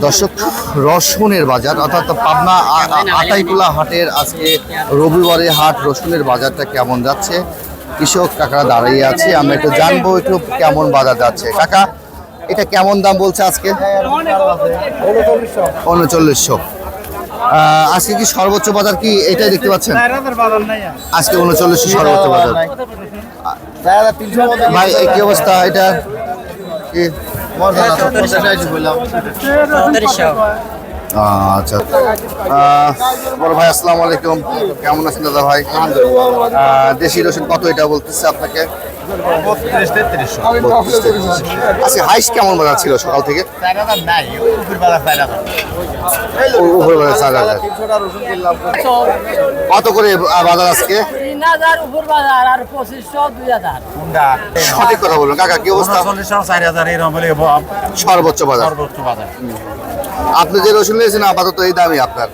দর্শক, রসুনের বাজার অর্থাৎ পাবনা আতাইকুলা হাটের আজকে রবিবারে হাট, রসুনের বাজারটা কেমন যাচ্ছে? কৃষক কাকারা দাঁড়িয়ে আছে, আমরা একটু জানবো একটু কেমন বাজার যাচ্ছে। কাকা, এটা কেমন দাম বলছে আজকে? 3900। আজকে কি সর্বোচ্চ বাজার কি এটাই দেখতে পাচ্ছেন? আজকে 3900 সর্বোচ্চ বাজার। ভাই কি অবস্থা? এটা কি আচ্ছা, বড় ভাই আসসালামু আলাইকুম, কেমন আছেন দাদা ভাই? দেশি রসুন কত এটা বলতেছে আপনাকে? আজকে হাইস্ট কেমন বাজার ছিল সকাল থেকে? কত করে বাজার আজকে? সঠিক কথা বলুন কাকা, কি অবস্থা? সর্বোচ্চ বাজার। আপনি যে রসুন নিয়েছেন আপাতত এই দামই আপনার?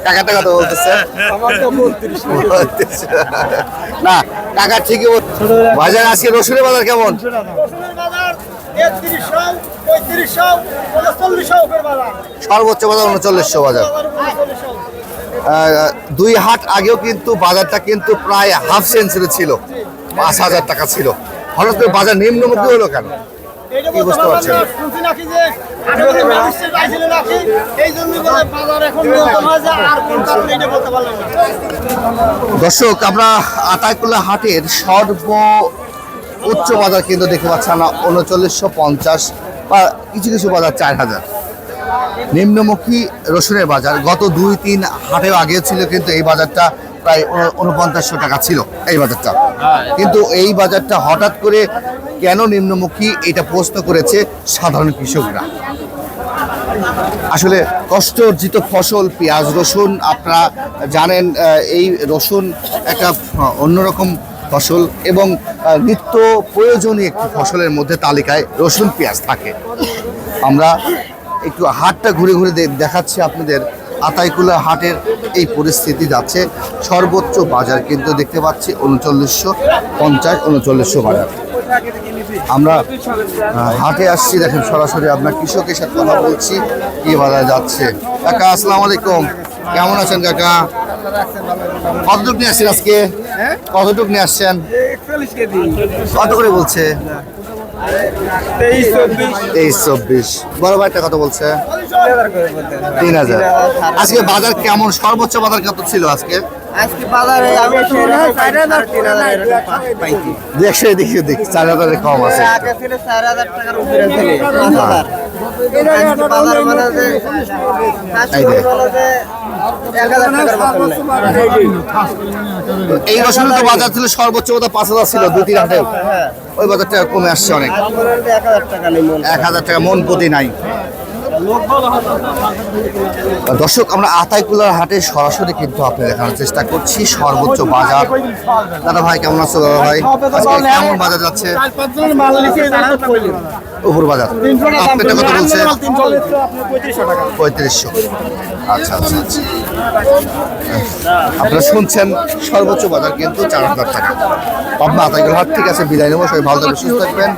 কাকাটা কত বলতেছে? না কাকা ঠিকই বাজার। আজকে রসুনের বাজার কেমন? সর্বোচ্চ বাজার 3900 বাজার। 2 হাট আগেও কিন্তু বাজারটা কিন্তু প্রায় হাফ সেঞ্চুরি ছিল, 5000 টাকা ছিল। হঠাৎ করে বাজার নিম্নমুখী হলো কেন কি বুঝতে পারছেন? দর্শক, আমরা আতাইকুলা হাটের সর্বোচ্চ বাজার কিন্তু দেখতে পাচ্ছেন 3950 বা কিছু কিছু বাজার 4000। নিম্নমুখী রসুনের বাজার গত 2-3 হাটেও আগে ছিল, কিন্তু এই বাজারটা প্রায় 4900 টাকা ছিল এই বাজারটা। কিন্তু এই বাজারটা হঠাৎ করে কেন নিম্নমুখী, এটা প্রশ্ন করেছে সাধারণ কৃষকরা। আসলে কষ্ট অর্জিত ফসল পেঁয়াজ রসুন, আপনারা জানেন এই রসুন একটা অন্যরকম ফসল এবং নিত্য প্রয়োজনীয় একটি ফসলের মধ্যে তালিকায় রসুন পেঁয়াজ থাকে। আমরা একটু হাটটা ঘুরে ঘুরে দেখাচ্ছি আপনাদের। আতাইকুলা হাটের এই পরিস্থিতি যাচ্ছে, সর্বোচ্চ বাজার কিন্তু দেখতে পাচ্ছি 3950, 3900 বাজার। আমরা হাটে আসছি, দেখেন সরাসরি আপনার কৃষকের সাথে কথা বলছি, কি বাজার যাচ্ছে। কাকা আসসালামু আলাইকুম, কেমন আছেন কাকা? কতটুক নিয়ে আসছেন আজকে? কতটুক নিয়ে আসছেন? কত করে বলছে? 23-24। বড় ভাইটা কত বলছে? 3000। আজকে বাজার কেমন? সর্বোচ্চ বাজার কত ছিল আজকে? আজকে বাজারে আমি 4000 দেখি 4000 কম আছে। আগে ছিল 4000 টাকার উপরে ছিল 5000। আজকে বাজার মানে যে 1000 টাকার মতন এই বছর তো বাজার ছিল সর্বোচ্চ 5000 ছিল 2-3 হাটে। ওই বাজারটা কমে আসছে অনেক। 1000 টাকা নেই মন, 1000 টাকা মন প্রতি নাই। দর্শক, আমরা আতাইকুলার হাটে সরাসরি কিন্তু আপনি দেখানোর চেষ্টা করছি সর্বোচ্চ বাজার। দাদা ভাই কেমন আছো? দাদা ভাই আজকে কেমন বাজার যাচ্ছে? উপর বাজার আপনারটা কত বলছে? 3500। আচ্ছা আচ্ছা আচ্ছা, আপনারা শুনছেন সর্বোচ্চ বাজার কিন্তু 4000 টাকা। পাবনা আতাইকুলা হাট। ঠিক আছে, বিদায় নেবো, সবাই ভালো থাকবেন, সুস্থ থাকবেন।